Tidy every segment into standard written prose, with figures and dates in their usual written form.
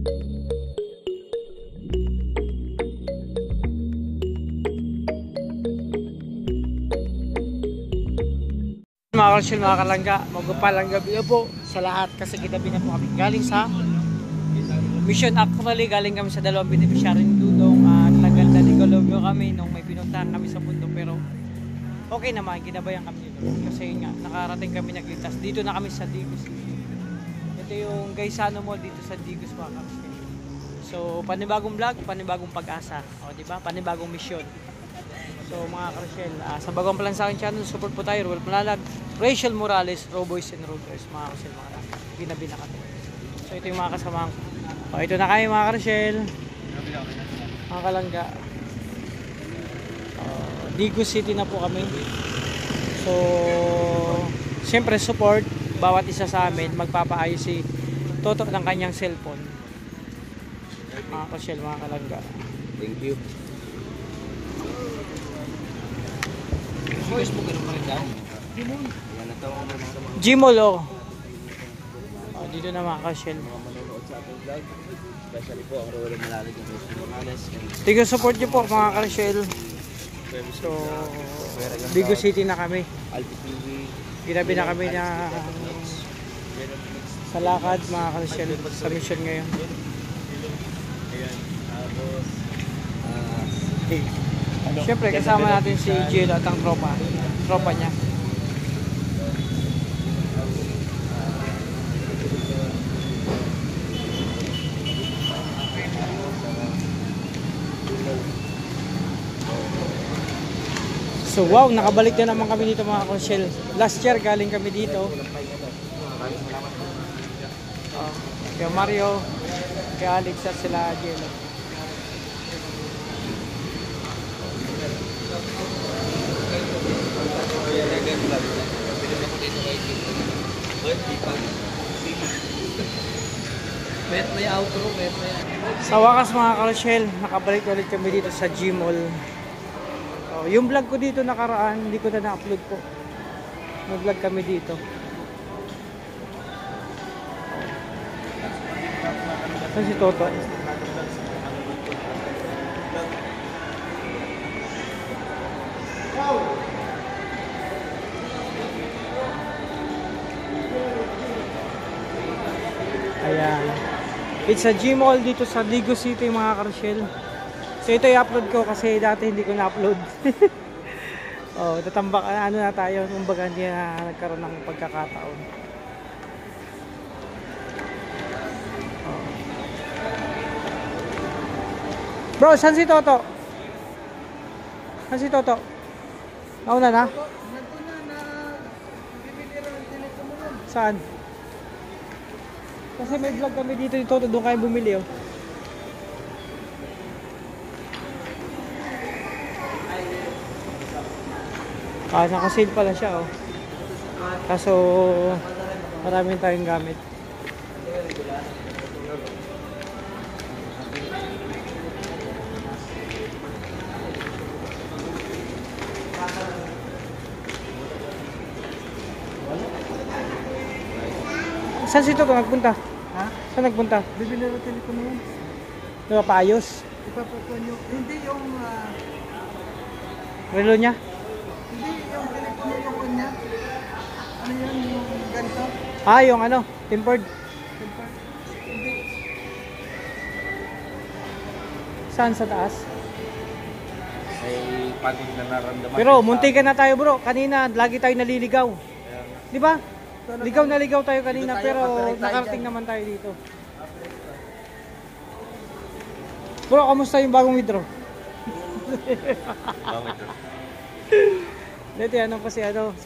Mga kalsyon, mga kalangga, magpapalang gabi po sa lahat kasi kitabi na po kami galing sa mission. Actually galing kami sa dalawang beneficiary ng Dudong at tagal na ligologyo kami nung may pinuntahan kami sa mundo, pero okay naman, kinabayan kami dito kasi nga nakarating kami nagligtas. Dito na kami sa Digos. Ito yung Gaisano Mall dito sa Digos, mga kalsyon. So panibagong vlog, panibagong pag-asa, o diba, panibagong mission. So mga Karshel, sa bagong plan sa akin channel, support po tayo, Ruel Malalag, Rachel Morales, Roboys and Roaders, mga Karshel, mga binabi na kami. So ito yung mga kasamahan ko. O ito na kayo, mga Karshel, mga kalangga. Digos City na po kami. So siyempre support bawat isa sa amin. Magpapaayos si Toto ng kanyang cellphone, mga Karshel, mga kalangga. Thank you. Gmall, oh. Dito na mga Karshel. Mga manonood sa ating vlog, especially po ang Ruel Malalag ng Rachel Morales. Tigo support nyo po, mga Karshel. So Digos City na kami. Ginabi na kami na sa lakad, mga Karshel, sa mission ngayon. Siyempre kasama natin si Jill at ang tropa niya. So wow, nakabalik na naman kami dito, mga Karshel. Last year galing kami dito. Kaya Mario, kaya Alex at sila Jill. May outro, Sa wakas, mga Karshel, nakabalik ulit kami dito sa Gmall. Yung vlog ko dito nakaraan, hindi ko na na-upload po. Nag-vlog kami dito. Saan si Toto? Ayan. It's a Gmall dito sa Digos City, mga Karshel. So ito i-upload ko kasi dati hindi ko na-upload. Tatambak, ano na tayo, kumbaga hindi na nagkaroon ng pagkakataon. Bro, saan si Toto? Saan si Toto? Nauna na? Saan? Kasi may vlog kami dito ni Toto, doon kayo bumili, oh. Naka-sale pala siya, oh. Kaso maraming tayong gamit. Saan si Toto nagpunta? Ha? Saan nagpunta? Bibili na telepono yun. Diba paayos? Ipapakuan nyo. Hindi yung... Relo niya? Hindi yung telepono yung kanya. Ano yun? Yung ganito? Yung ano? Tempered? Tempered? Hindi. Saan sa taas? Ay pagod na naramdaman. Pero munti ka na tayo, bro. Kanina lagi tayo naliligaw. Di ba? Ligaw na ligaw tayo kanina, pero nakarating naman tayo dito. Bro, kamusta yung bagong withdraw? Dito ano ko si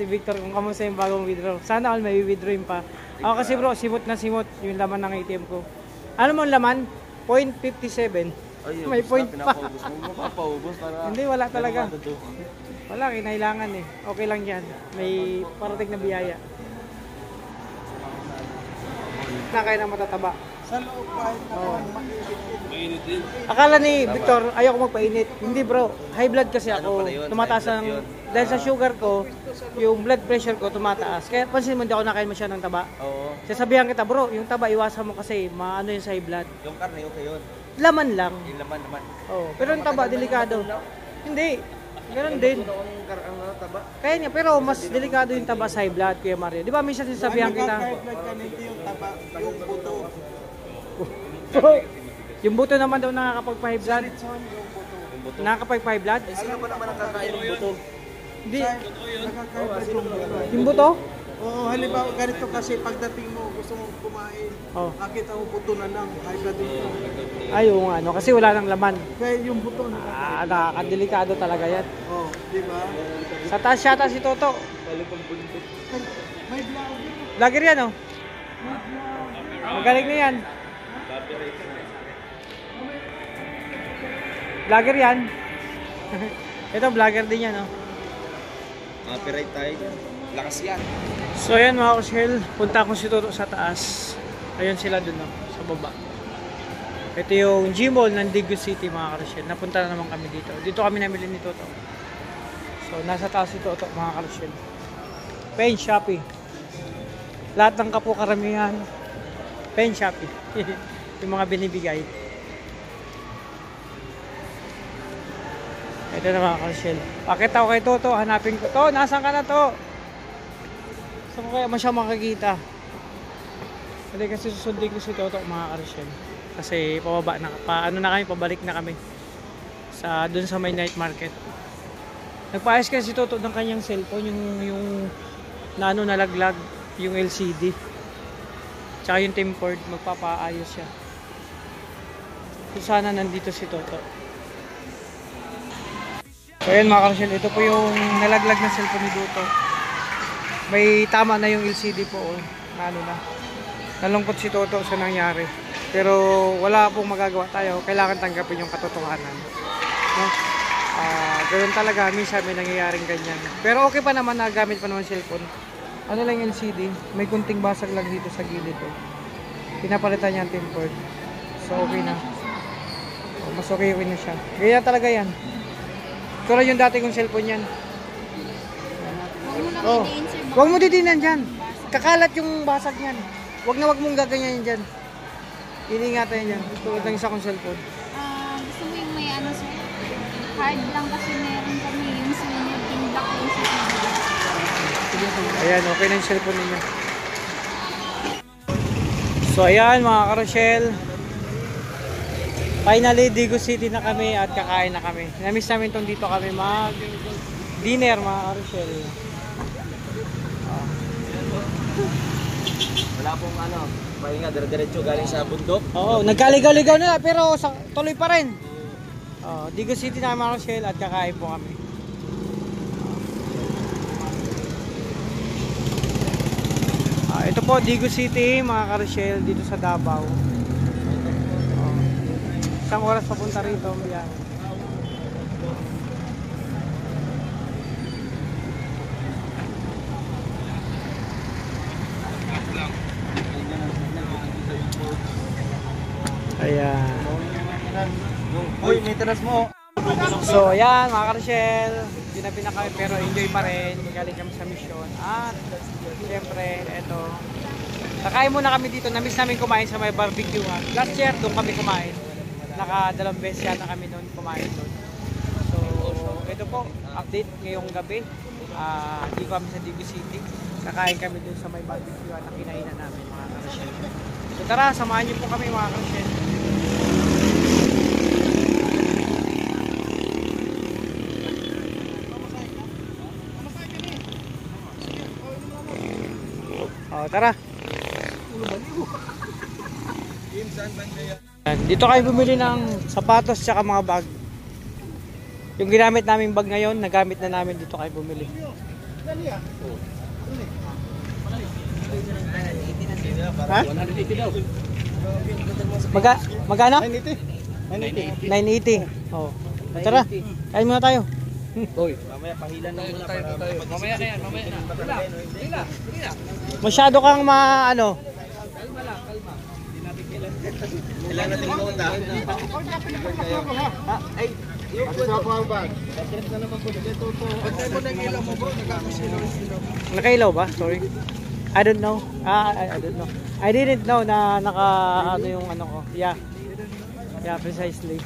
Victor kung kamusta yung bagong withdraw. Sana all may withdrawin pa. Ako kasi bro, simot na simot yung laman ng ATM ko. Ano mo laman? 0.57. May point pa. Hindi, wala talaga. Wala, kinailangan eh. Okay lang yan. May parating na biyaya. Na kaya na matataba. Sa loob kahit naman mainit din. Akala ni Victor, ayoko magpainit. Hindi bro, high blood kasi ako. Tumataas ang, dahil sa sugar ko, yung blood pressure ko tumataas. Kaya pansin mo, hindi ako nakain masyadong taba. Oo. Sasabihan kita, bro, yung taba, iwasan mo kasi maano yun sa high blood. Yung karne, okay yun. Laman lang. Yung laman naman. Oh, pero yung taba, delikado. Hindi, ganun din. Ang taba. Kaya niya, pero mas delikado yung taba sa high blood, Kuya Mario. Di ba minsan sinasabihan kita? Kahit blood ka, hindi yung taba, yung buto. Yung buto naman daw nakakapag-high blood. Yung buto. Nakakapag-high blood? Sino ba naman ang kakain ng buto? Hindi. Nakaka-blood yung buto. Yung buto? Oo, halimbawa ganito kasi pagdating mo, gusto mong kumain, Oh. nakita mo buto na lang, high blood yung Ay, yung ano, kasi wala nang laman. Kaya yung buto, Nakakadelikado talaga yan. oh, di ba? Sa taas yata si Toto. May vlog. Vlogger yan, oh. Magaling na yan. Vlogger yan. Ito, vlogger din yan, oh. Copyright tayo. Lakas yan. So ayan mga kushel, punta ko si Toto sa taas. Ayun sila dun, oh, sa baba. Ito yung G-Mall ng Digo City mga kushel. Napunta na naman kami dito. Dito kami namili ni Toto. So nasa taas si Toto mga kushel. Pen Shopee. Lahat ng kapo karamihan. Pen Shopee. Yung mga binibigay. Ito na mga kushel. Pakita ko kay Toto, hanapin ko. To, nasaan ka na to? Saan ko kaya siya makakita? Hindi kasi susundin ko si Toto mga karusyel. Kasi pababa na, ano na kami, pabalik na kami. Dun sa may night market. Nagpaayos kasi si Toto ng kanyang cellphone, yung na ano nalaglag, yung LCD. Tsaka yung tempered, magpapaayos siya. So sana nandito si Toto. So ayan mga karusyel, ito po yung nalaglag na cellphone ni Toto. May tama na yung LCD po, oh. Ano na. Nalungkot si Toto sa nangyari. Pero wala pong magagawa tayo. Kailangan tanggapin yung katotohanan. No? Ganoon talaga, minsan may nangyayaring ganyan. Pero okay pa naman na gamit pa naman cellphone. Ano lang yung LCD, may kunting basag lang dito sa gilid. Oh. Pinapalitan niya ang tempered. So okay na. Oh, mas okay na siya. Ganyan talaga yan. Tulad yung dati kong cellphone yan. Oh. Huwag mo didinan dyan. Kakalat yung basag niyan. Huwag mong gaganyan dyan. Iningatan yan. Tulad ng isa kong cellphone. Gusto mo yung may ano sir? Hard lang kasi meron kami yung sunod yung lock yung Ayan, okay na yung cellphone ninyo. So ayan mga karosyel. Finally, Digo City na kami at kakain na kami. Namiss namin itong dito kami mag-dinner mga karosyel. Wala pong ano, pahinga, dire-diretso galing sa bundok. Oo, nagkaligaw-ligaw na pero tuloy pa rin. Digo City na mga karosyel at kakain po kami. Ito po, Digo City mga karosyel dito sa Davao. Isang oras papunta rito. Yan. Ayan. Uy, maintenance mo. So ayan mga karosyel, hindi na kami pero enjoy pa rin. Galing kami sa mission. At siyempre, eto. Kakain muna kami dito. Namiss namin kumain sa may barbecue. Last year doon kami kumain. Nakadalawang beses yata kami doon kumain doon. So ito po, update ngayong gabi. Dito kami sa Digo City. Kakain kami doon sa may barbecue na kinainan namin mga karosyel. So tara, samahan niyo po kami mga karosyel. Tara. Dito kayo bumili ng sapatos at mga bag. Yung ginamit naming bag ngayon, nagamit na namin dito kayo bumili. Ha? 180 daw. Magkano? 980. 980. Oh. Tara. Kain muna tayo. Uy, mamaya pahilan na muna para mamaya na yan, mamaya na. Masyado kang ano? Kailangan natin maunda. Ay, Pagkay mo ng ilaw mo bro, nagkakasilaw-silaw. Nakailaw ba? Sorry. I don't know. I don't know. I didn't know na naka ano yung ano ko. Yeah. Yeah, precisely.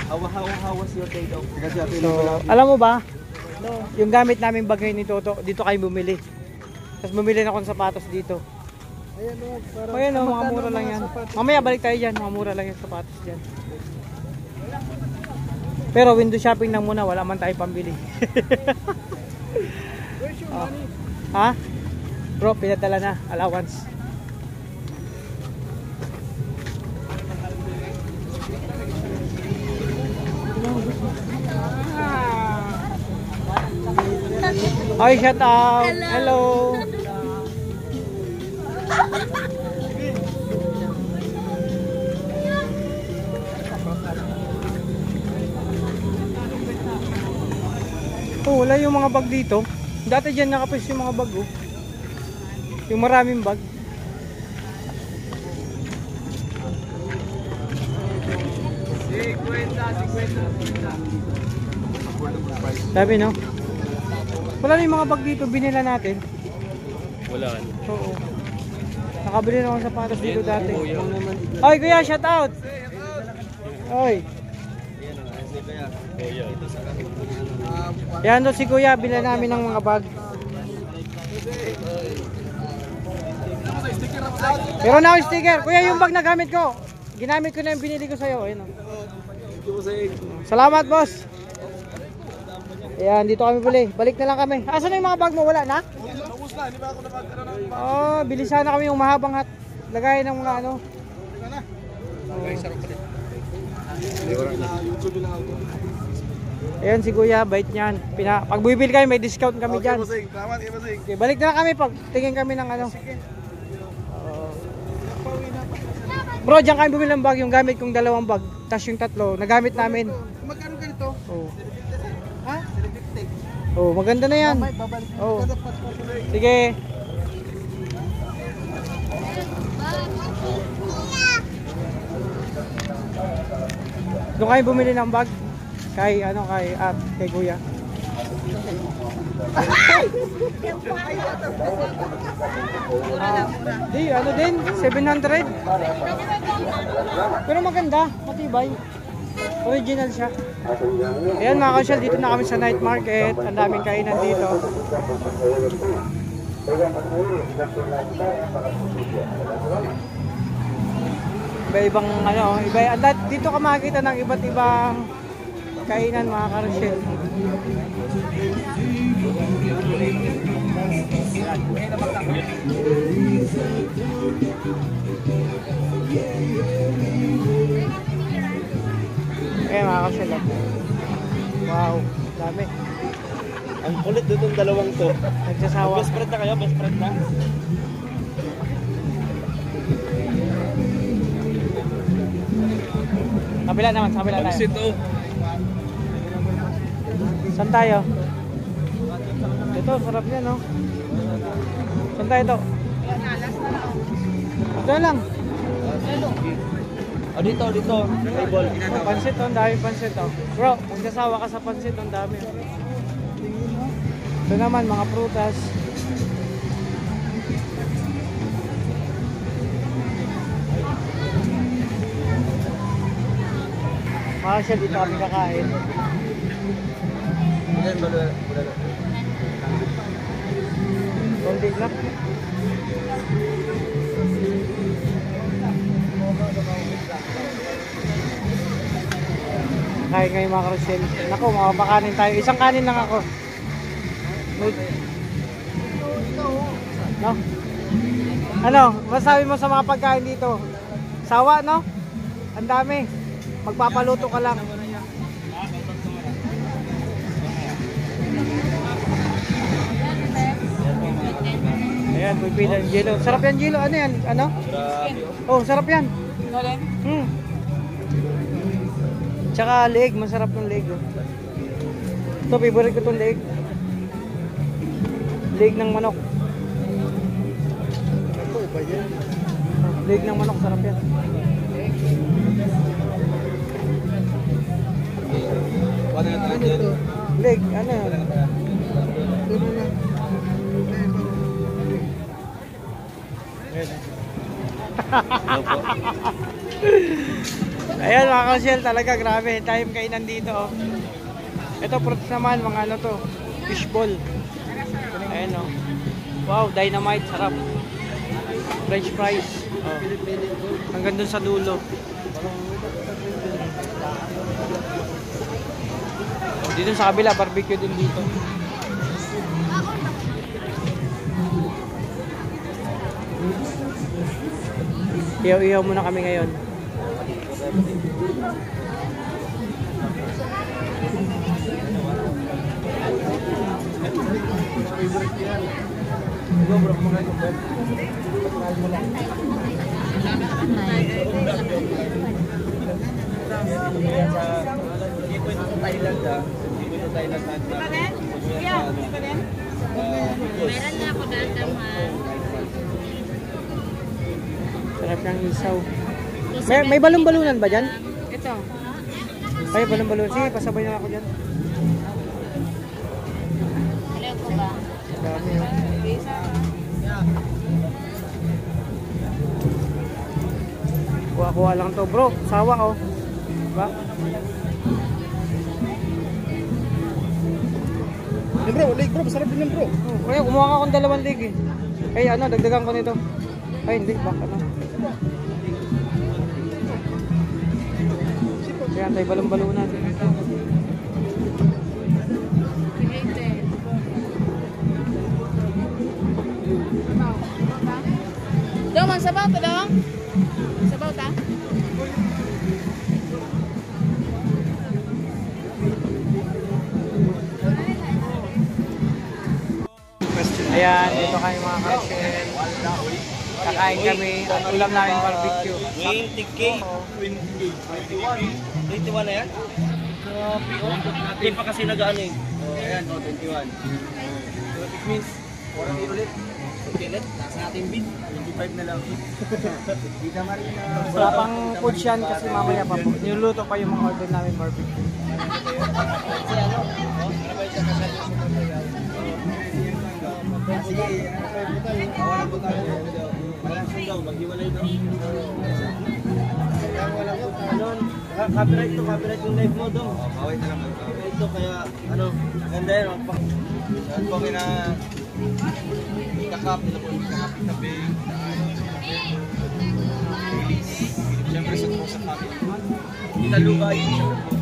how was your day daw? So, alam mo ba? Yung gamit naming bagay ni Toto, dito kayo bumili. Tapos bumili na akong sapatos dito. Ayan o, parang Ayan o, mga magkano mura lang mga yan. sapatos? Mamaya balik tayo dyan, mga mura lang yung sapatos dyan. Pero window shopping lang muna, wala man tayo pambili. Where's your money? Ha? Bro, pinadala na, allowance. Oy, shout out. Hello. Oh, wala yung mga bag dito. Dati dyan nakapwesto yung mga bag oh. Yung maraming bag. Sabi no? Wala na yung mga bag dito, binila natin. Wala. Oo. Nakabili na akong sapatos dito dati. Oy, kuya, shout out! Oy. Yan doon si kuya, bila namin ng mga bag. Pero na ako sticker. Kuya, yung bag na gamit ko. Ginamit ko na yung binili ko sa'yo. Ayun, oh. Salamat, boss. Ayan, dito kami buli. Balik na lang kami. Asan na yung mga bag mo? Wala na? Tapos na, hindi ba ako nakagano ng Oh, bilisan na kami yung mahabang hat. Lagay ng mga ano. na? Ayan si kuya, bait niyan. Pag bumibili kayo, may discount kami dyan. Salamat, Ibasing. Okay, balik na lang kami pag tingin kami ng ano. Bro, diyan kami bumili ng bag, yung gamit kong 2 bag. Tapos yung 3, nagamit namin. Magkano ganito? Oh. Ha? 750. Oh, maganda na yan. May babalik. Oh. Kada passport. Sige. Doon kayo bumili ng bag. Kay ano, kay kuya. Di, ano din, 700. Pero maganda, matibay. Original siya. Ayan mga kasyal, dito na kami sa night market. Ang daming kainan dito. Iba-ibang ano, dito ka makikita ng iba't ibang kainan mga kasyal. Ayan mga kasyal. Wow, dami. Ang kulit doon yung dalawang to. Nagsasawa. Best friend na kayo? Best friend na? Kabila naman, kabila tayo. Pag-sit oh. Saan tayo? Ito, sarap yan, no? Saan tayo ito? Ito lang. Oh, dito. Table. Oh, pansit, oh. Ang daming pansit, oh. Bro, magsasawa ka sa pansit, ang dami. Oh. Ito naman, mga prutas. Mga siya, dito kami kakain. Konti lang. Kain ngayon mga karusel. Naku, makapakanin tayo. Isang kanin lang ako. No? Ano? Masabi mo sa mga pagkain dito? Sawa, no? Ang dami. Magpapaluto ka lang. Ayan, pipila ng Jelo. Sarap yan, Jelo. Ano yan? Ano? Oh, sarap yan. Tsaka leeg, masarap yung leeg. Oh. Ito, favorite ko itong leeg. Leeg ng manok. Ito ba yan? Leg ng manok, sarap yan. Ano ito? Leg, ano yan? Ito na lang. Ayan mga kasyel, talaga grabe. Time kainan dito. Oh. Ito fruits naman, mga ano to. Fishball. Ayan oh. Wow, dynamite, sarap. French fries. Oh. Hanggang dun sa dulo. Dito sa kabila, barbecue din dito. Iyaw-iyaw muna kami ngayon. Meron na ako dadaman. Sarap ng isaw. May balon-balunan ba dyan? Ito. Ay, balon-balun. Sige, pasabay na ako dyan. Hello ko ba? Dami oh. Kuha-kuha lang to bro. Sawa oh. Diba? Bro, leg bro, masarap din yan bro. Kaya kumuha ka akong 2 leg eh. Ay ano, dagdagan ko nito. Ay hindi, bak ano. Kaya tayo balon-balunan. Dong, sabaw to dong. Sabaw ta. Ayan, dito kayo mga kasyel. Kakain kami. At ulam namin barbecue. 20K. 21 na yan? Hindi pa kasi nag-ano eh. Ayan, 21. So it means, 40 ulit. Okay ulit, nasa ating bid. 25 na lang. Dita Marina. Wala pang food yan kasi mamaya pa po. Niluluto pa yung mga order namin barbecue. Kasi ano, ano ba yung kasali sa mga sige, wala po tayo. Walang sundaw, maghiwalay daw. Copyright to, copyright yung live mo daw. Baway na lang. Copyright to, kaya ano, ganda yan. Saan po kina kakap, nila po kakap-kapi. Siyempre sa family. Italuga yun siya.